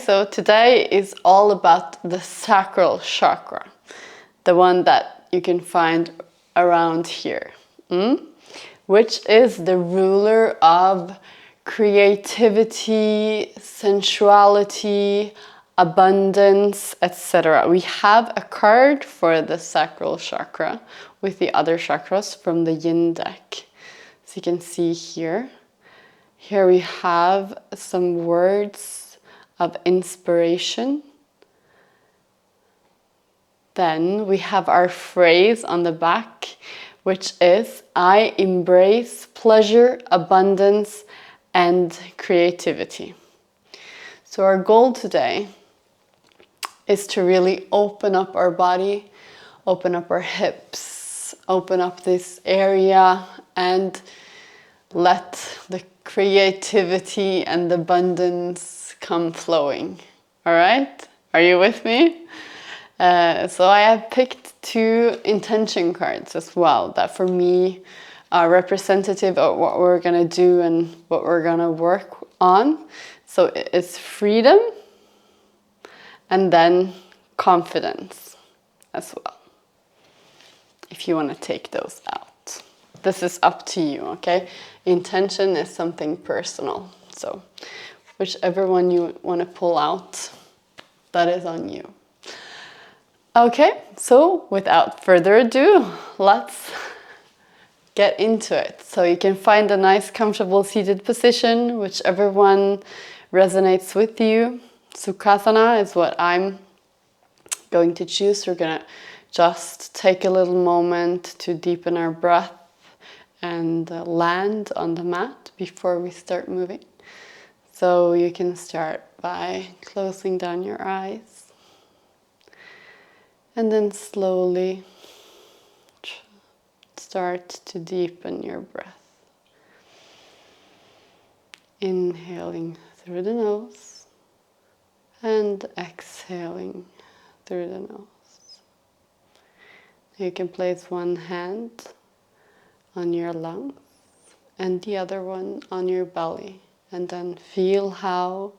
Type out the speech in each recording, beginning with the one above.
so today is all about the sacral chakra, the one that you can find around here, which is the ruler of creativity, sensuality, abundance, etc. We have a card for the sacral chakra with the other chakras from the yin deck. So you can see here. Here we have some words of inspiration. Then we have our phrase on the back, which is, I embrace pleasure, abundance, and creativity. So our goal today is to really open up our body, open up our hips, open up this area, and let the creativity and abundance come flowing. All right? Are you with me? So I have picked 2 intention cards as well that for me are representative of what we're going to do and what we're going to work on. So it's freedom and then confidence as well, if you want to take those out. This is up to you, okay? Intention is something personal. So whichever one you want to pull out, that is on you. Okay, so without further ado, let's get into it. So you can find a nice, comfortable seated position, whichever one resonates with you. Sukhasana is what I'm going to choose. We're going to just take a little moment to deepen our breath and land on the mat before we start moving. So you can start by closing down your eyes and then slowly start to deepen your breath. Inhaling through the nose and exhaling through the nose. You can place one hand on your lungs and the other one on your belly, and then feel how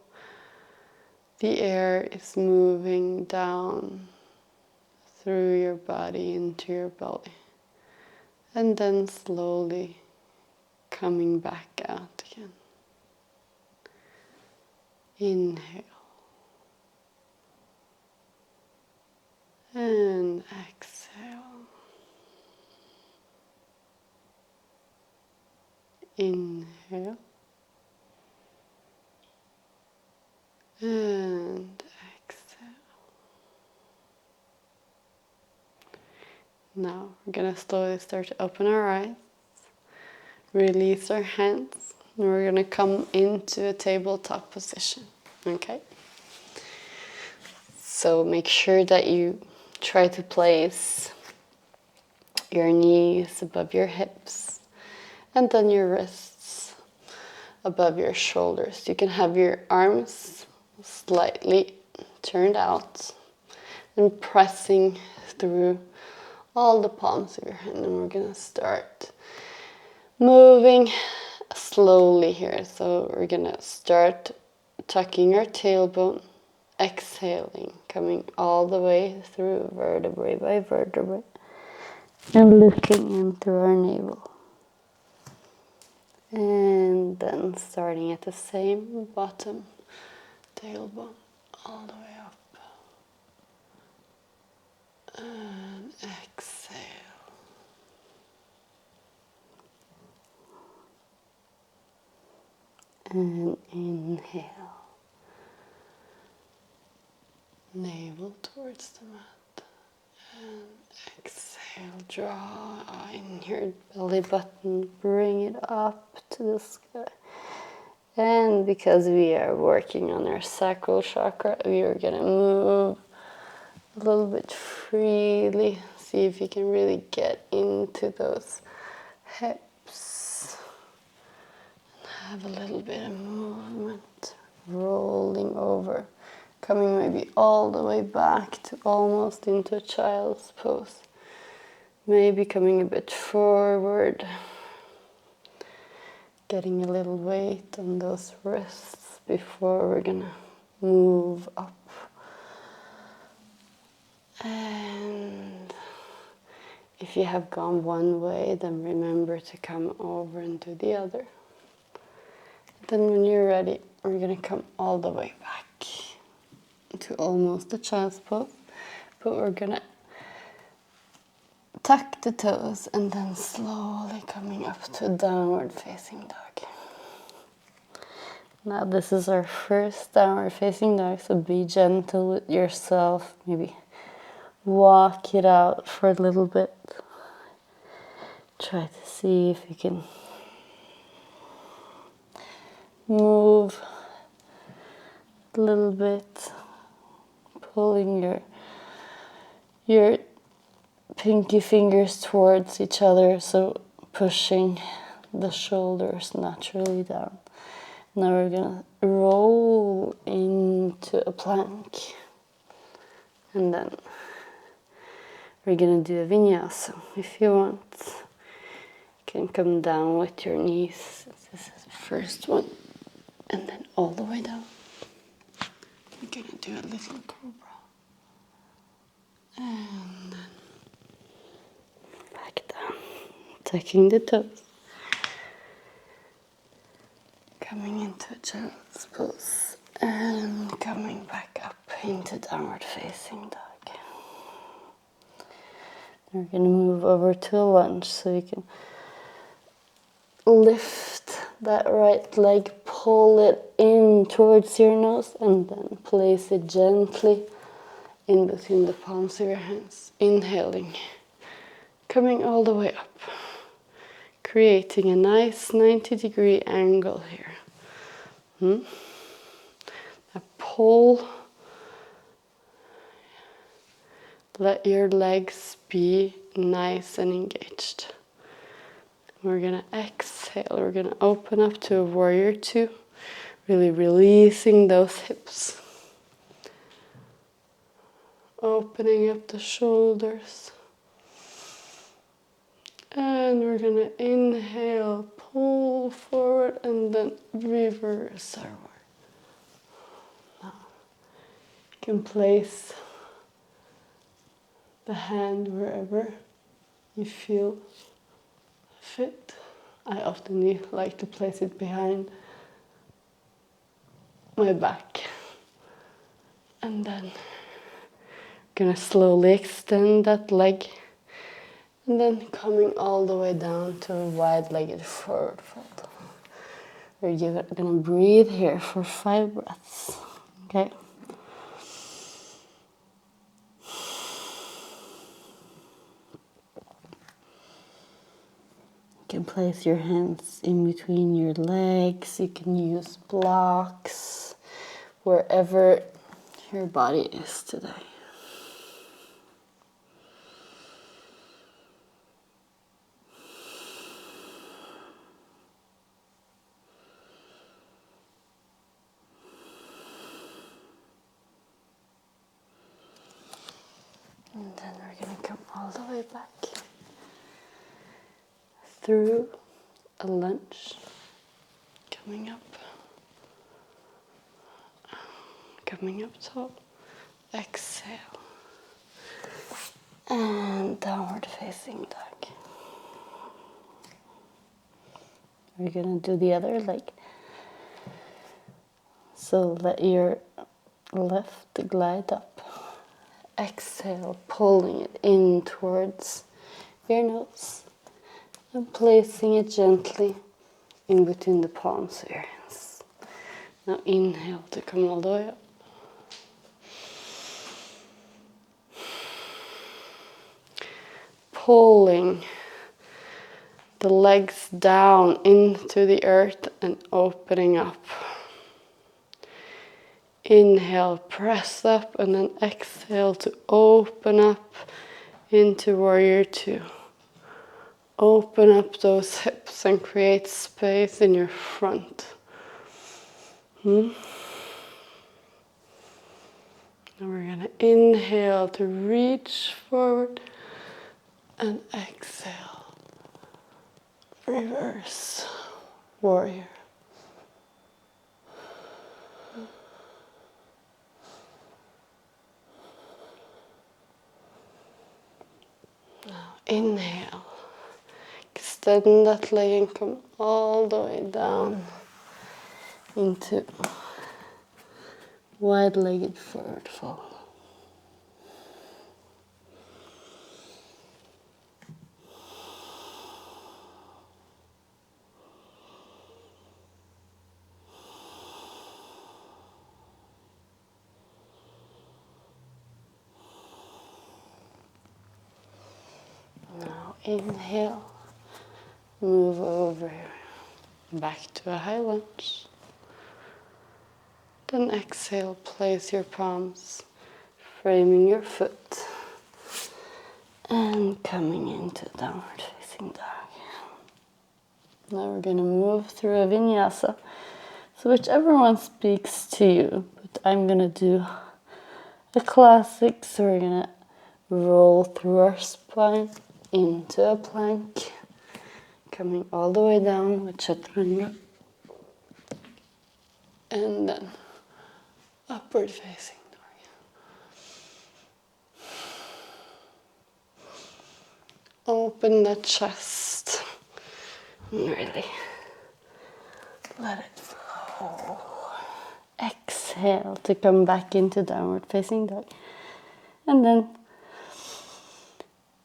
the air is moving down through your body into your belly, and then slowly coming back out again. Inhale and exhale. Inhale and exhale. Now we're going to slowly start to open our eyes, release our hands, and we're going to come into a tabletop position. Okay? So make sure that you try to place your knees above your hips and then your wrists above your shoulders. You can have your arms slightly turned out and pressing through all the palms of your hand. And we're going to start moving slowly here. So we're going to start tucking our tailbone, exhaling, coming all the way through vertebrae by vertebrae and lifting in through our navel. And then starting at the same bottom, tailbone all the way up. And exhale. And inhale. Navel towards the mat. And exhale, draw in your belly button, bring it up to the sky. And because we are working on our sacral chakra, we are going to move a little bit freely. See if you can really get into those hips. And have a little bit of movement, rolling over. Coming maybe all the way back to almost into a child's pose. Maybe coming a bit forward. Getting a little weight on those wrists before we're gonna move up. And if you have gone one way, then remember to come over and do the other. Then when you're ready, we're going to come all the way back to almost a child's pose. But we're going to tuck the toes and then slowly coming up to downward facing dog. Now this is our first downward facing dog, so be gentle with yourself. Maybe walk it out for a little bit. Try to see if you can move a little bit, pulling your pinky fingers towards each other, so pushing the shoulders naturally down. Now we're gonna roll into a plank, and then we're gonna do a vinyasa. If you want, you can come down with your knees. This is the first one, and then all the way down. We're gonna do a little cobra, and then back down, tucking the toes. Coming into a child's pose and coming back up into downward facing dog. We're going to move over to a lunge, so you can lift that right leg, pull it in towards your nose, and then place it gently in between the palms of your hands. Inhaling, coming all the way up, creating a nice 90-degree angle here. Now pull, let your legs be nice and engaged. We're gonna exhale, we're gonna open up to a warrior two, really releasing those hips. Opening up the shoulders. And we're gonna inhale, pull forward, and then reverse our work. Now, you can place the hand wherever you feel fit. I often like to place it behind my back. And then I'm gonna slowly extend that leg. And then coming all the way down to a wide-legged forward fold. We're gonna breathe here for 5 breaths, okay? You can place your hands in between your legs. You can use blocks, wherever your body is today. And then we're going to come all the way back through a lunge, coming up tall, exhale, and downward facing dog. We're going to do the other leg. So let your left glide up. Exhale, pulling it in towards your nose and placing it gently in between the palms of your hands. Now inhale to come all the way up. Pulling the legs down into the earth and opening up. Inhale, press up, and then exhale to open up into warrior two. Open up those hips and create space in your front. Now we're going to inhale to reach forward and exhale. Reverse warrior. inhale. Extend that leg and come all the way down into wide-legged forward fold. Now inhale, move over back to a high lunge. Then exhale, place your palms, framing your foot, and coming into downward facing dog. Now we're going to move through a vinyasa. So whichever one speaks to you, but I'm going to do a classic. So we're going to roll through our spine into a plank, coming all the way down with chaturanga, and then upward facing dog. Open the chest and really let it flow. Exhale to come back into downward facing dog. And then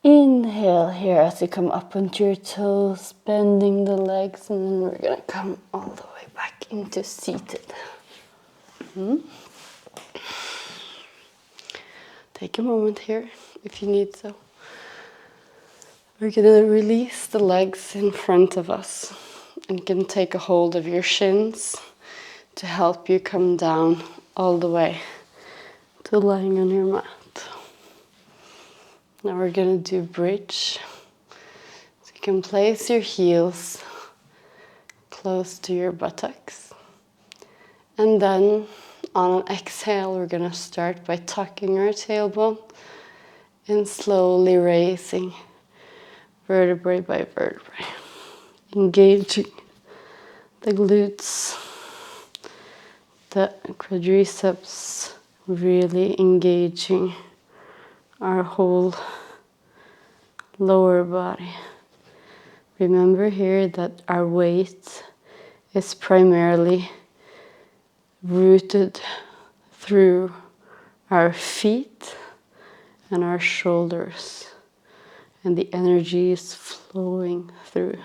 inhale here as you come up onto your toes, bending the legs, and then we're going to come all the way back into seated. Take a moment here if you need so. We're going to release the legs in front of us and you can take a hold of your shins to help you come down all the way to lying on your mat. Now we're going to do bridge. So you can place your heels close to your buttocks. And then on an exhale, we're going to start by tucking our tailbone and slowly raising vertebrae by vertebrae, engaging the glutes, the quadriceps, really engaging our whole lower body. Remember here that our weight is primarily rooted through our feet and our shoulders, and the energy is flowing through.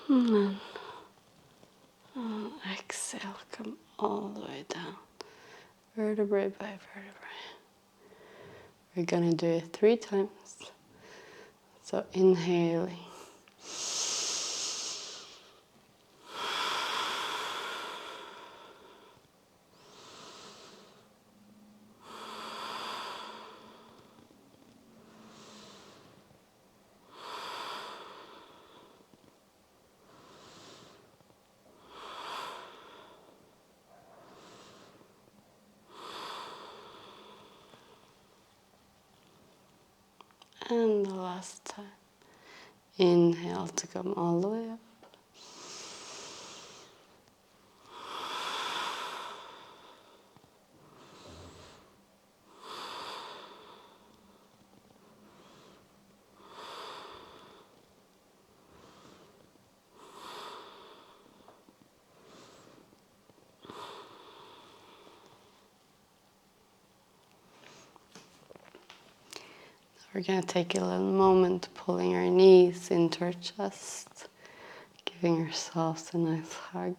And then exhale, come all the way down, vertebrae by vertebrae. We're going to do it 3 times. So inhaling. And the last time. Inhale to come all the way up. We're going to take a little moment pulling our knees into our chest, giving ourselves a nice hug,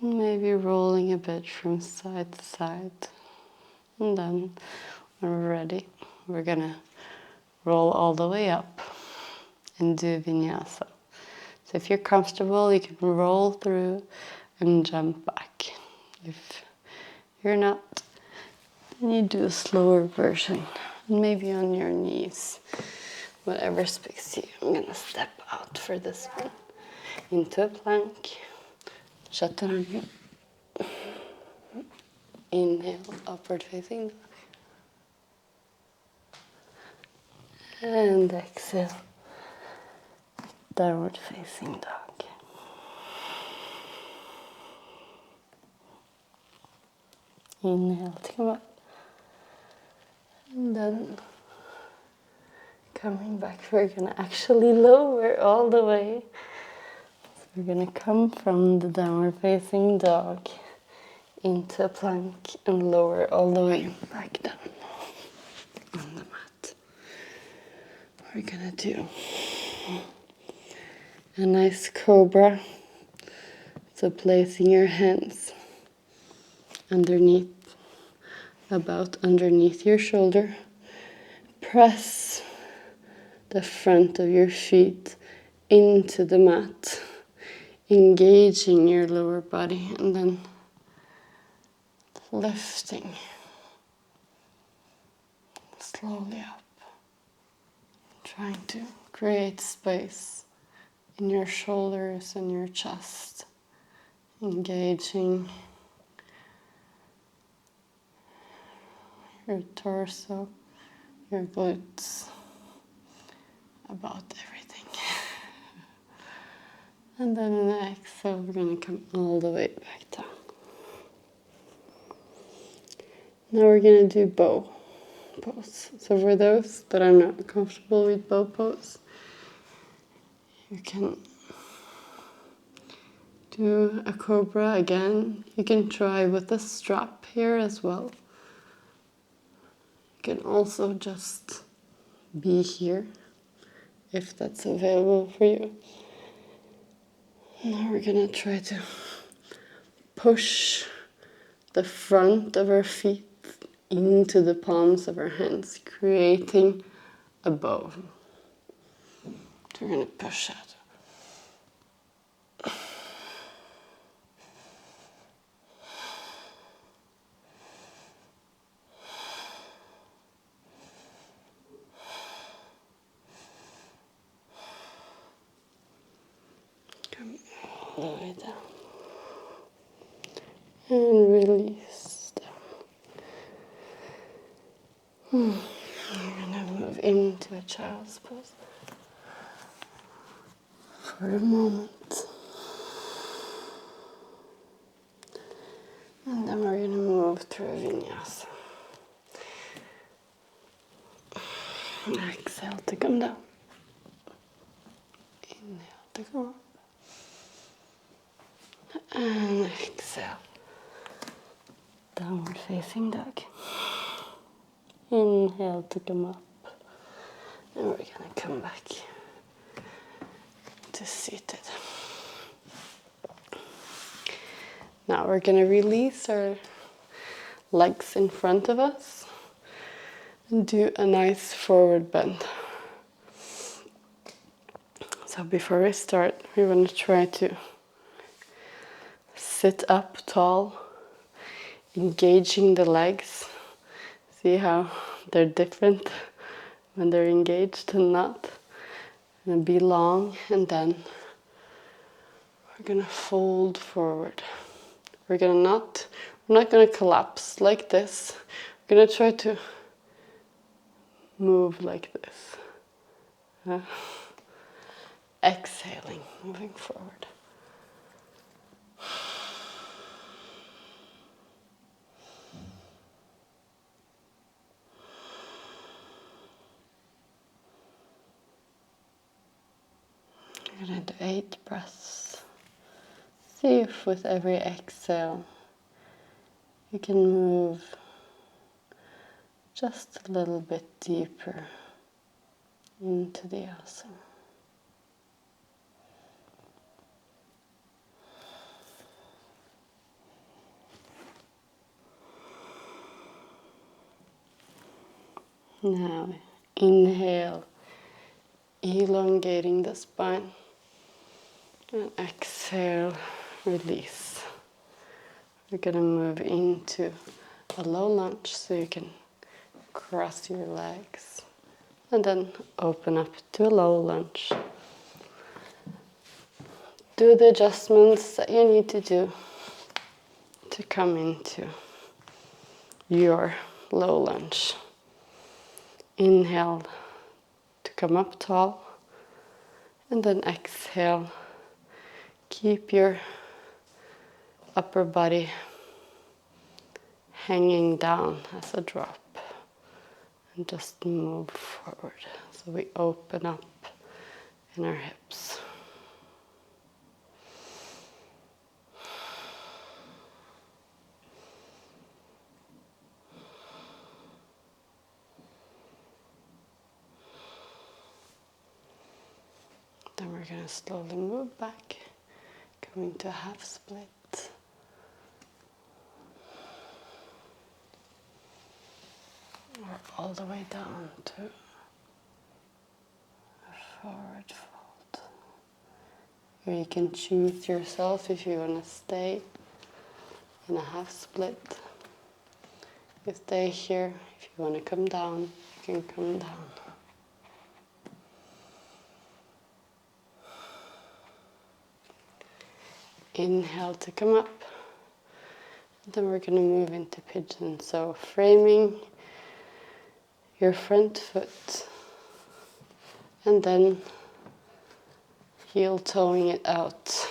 and maybe rolling a bit from side to side. And then when we're ready, we're going to roll all the way up and do vinyasa. So if you're comfortable, you can roll through and jump back. If you're not, then you do a slower version. Maybe on your knees, whatever speaks to you. I'm going to step out for this one. Into a plank, chaturanga. Inhale, upward facing dog. And exhale, downward facing dog. Inhale to come up. And then coming back, we're going to actually lower all the way. So we're going to come from the downward facing dog into a plank and lower all the way back down on the mat. We're going to do a nice cobra. So placing your hands underneath, about underneath your shoulder. Press the front of your feet into the mat, engaging your lower body, and then lifting slowly up, trying to create space in your shoulders and your chest, engaging your torso, your glutes, about everything. And then in the exhale, we're going to come all the way back down. Now we're going to do bow pose. So for those that are not comfortable with bow pose, you can do a cobra again. You can try with a strap here as well. You can also just be here if that's available for you. Now we're going to try to push the front of our feet into the palms of our hands, creating a bow. So we're going to push out. Come all the way down. And release down. We're going to move into a child's pose for a moment. And then we're going to move through a vinyasa. Exhale to come down. Inhale to come up. And exhale. Downward facing dog. Inhale to come up. And we're going to come back to seated. Now we're going to release our legs in front of us and do a nice forward bend. So before we start, we want to try to sit up tall, engaging the legs. See how they're different when they're engaged and not. And be long, and then we're gonna fold forward. We're not gonna collapse like this. We're gonna try to move like this. Exhaling, moving forward. We're going to do 8 breaths. See if with every exhale you can move just a little bit deeper into the asana. Now inhale, elongating the spine. And exhale, release. We're going to move into a low lunge so you can cross your legs. And then open up to a low lunge. Do the adjustments that you need to do to come into your low lunge. Inhale to come up tall, and then exhale. Keep your upper body hanging down as a drop, and just move forward. So we open up in our hips. Then we're going to slowly move back, coming to a half split. Or all the way down to a forward fold. Or you can choose yourself if you want to stay in a half split. You stay here. If you want to come down, you can come down. Inhale to come up. Then we're going to move into pigeon. So framing your front foot and then heel toeing it out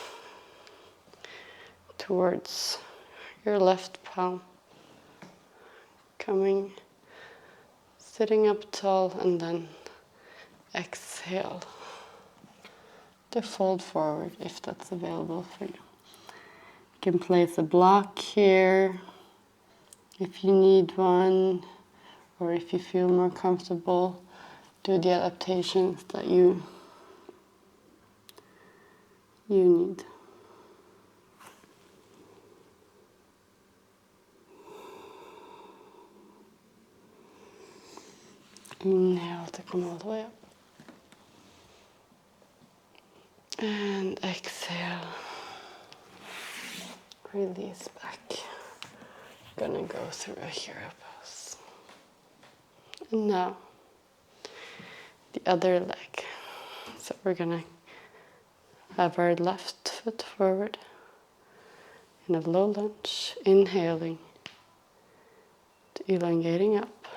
towards your left palm. Coming, sitting up tall, and then exhale to fold forward if that's available for you. You can place a block here if you need one, or if you feel more comfortable, do the adaptations that you need. Inhale to come all the way up. And exhale. Release back. Gonna go through a hero pose. And now, the other leg. So we're gonna have our left foot forward in a low lunge, inhaling to elongating up,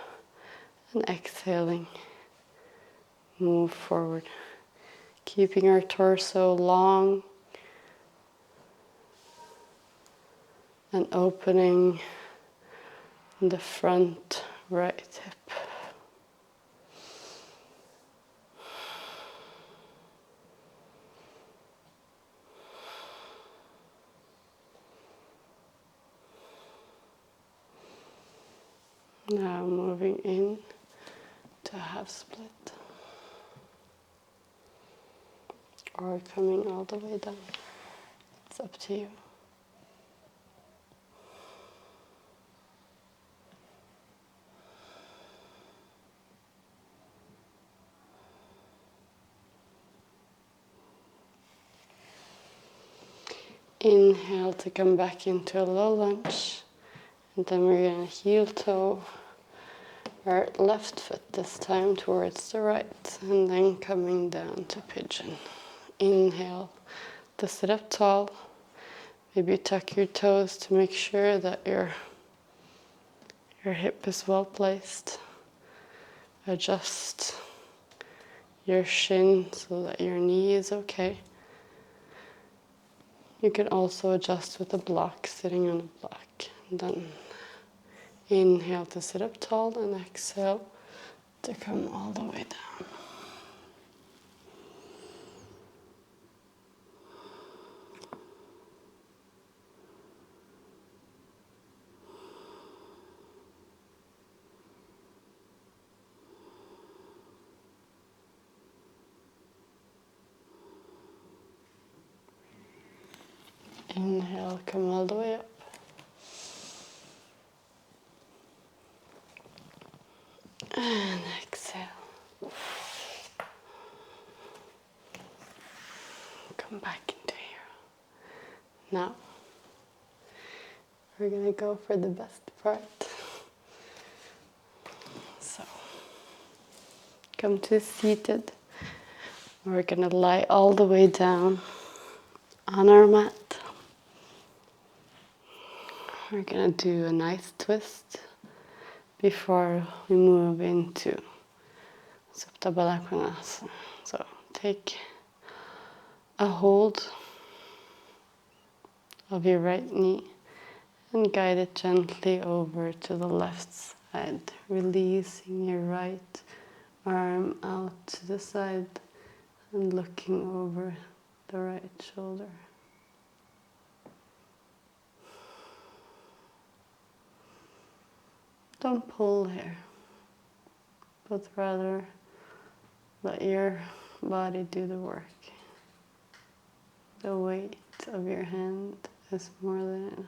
and exhaling, move forward, keeping our torso long and opening the front right hip. Now moving in to a half split, or coming all the way down. It's up to you. Inhale to come back into a low lunge, and then we're going to heel toe our left foot this time towards the right, and then coming down to pigeon. Inhale to sit up tall. Maybe tuck your toes to make sure that your hip is well placed. Adjust your shin so that your knee is okay. You can also adjust with a block, sitting on a block. And then inhale to sit up tall, and exhale to come all the way down. Inhale, come all the way up. And exhale. Come back into here. Now, we're going to go for the best part. So, come to seated. We're going to lie all the way down on our mat. We're going to do a nice twist before we move into Supta Baddha Konasana. So take a hold of your right knee and guide it gently over to the left side, releasing your right arm out to the side and looking over the right shoulder. Don't pull here, but rather let your body do the work. The weight of your hand is more than enough.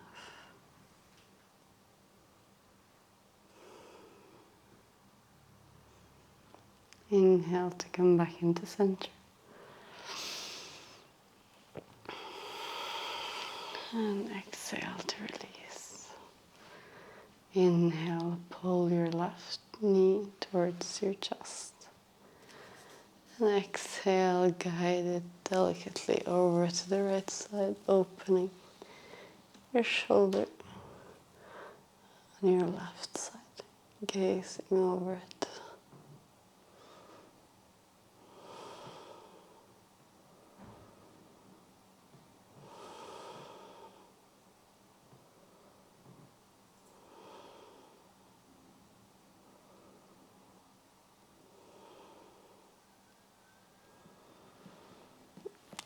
Inhale to come back into center. And exhale to release. Inhale, pull your left knee towards your chest. And exhale, guide it delicately over to the right side, opening your shoulder on your left side, gazing over it.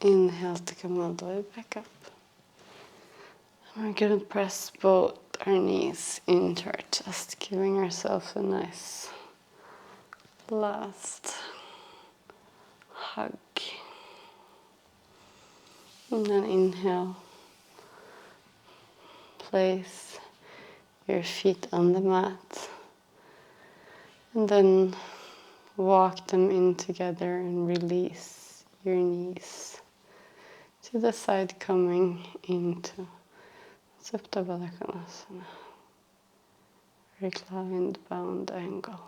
Inhale to come all the way back up. And we're going to press both our knees into our chest, giving ourselves a nice last hug. And then inhale. Place your feet on the mat. And then walk them in together and release your knees to the side, coming into Supta Baddha Konasana, reclined bound angle.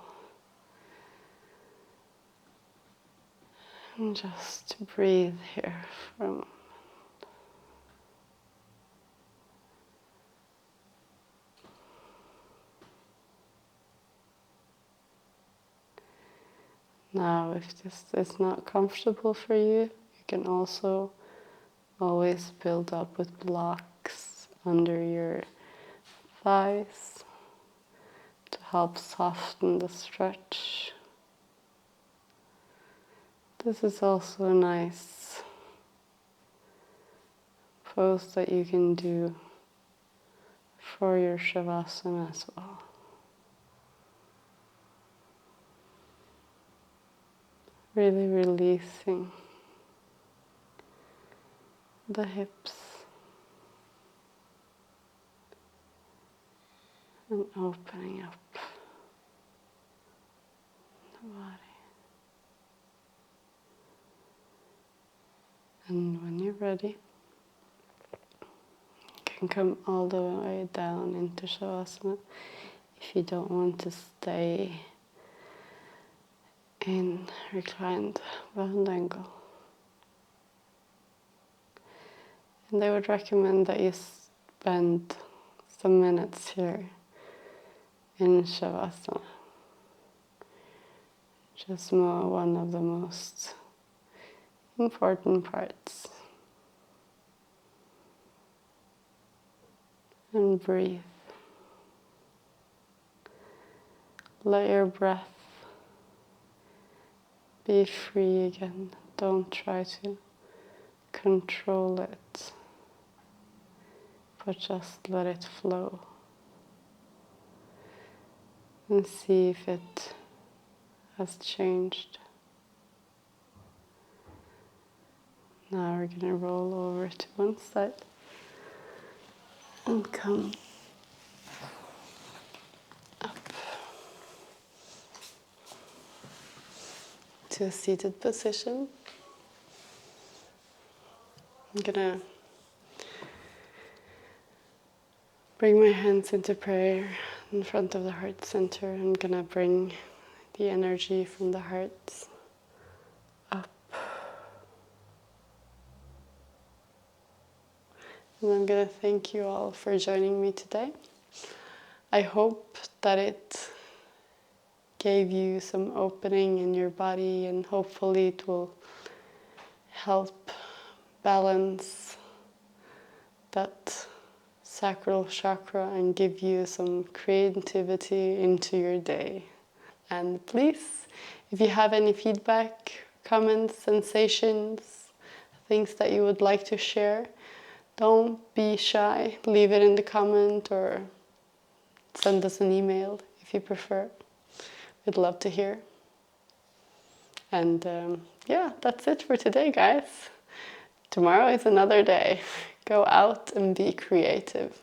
And just breathe here for a moment. Now, if this is not comfortable for you, you can also always build up with blocks under your thighs to help soften the stretch. This is also a nice pose that you can do for your Shavasana as well. Really releasing the hips and opening up the body. And when you're ready, you can come all the way down into Shavasana if you don't want to stay in reclined bound angle. And I would recommend that you spend some minutes here in Shavasana. Just one of the most important parts. And breathe. Let your breath be free again. Don't try to control it, but just let it flow. And see if it has changed. Now we're going to roll over to one side and come up to a seated position. I'm going to bring my hands into prayer in front of the heart center. I'm going to bring the energy from the heart up. And I'm going to thank you all for joining me today. I hope that it gave you some opening in your body, and hopefully it will help balance that sacral chakra and give you some creativity into your day. And please, if you have any feedback, comments, sensations, things that you would like to share, don't be shy. Leave it in the comment or send us an email if you prefer. We'd love to hear. And yeah, that's it for today, guys. Tomorrow is another day. Go out and be creative.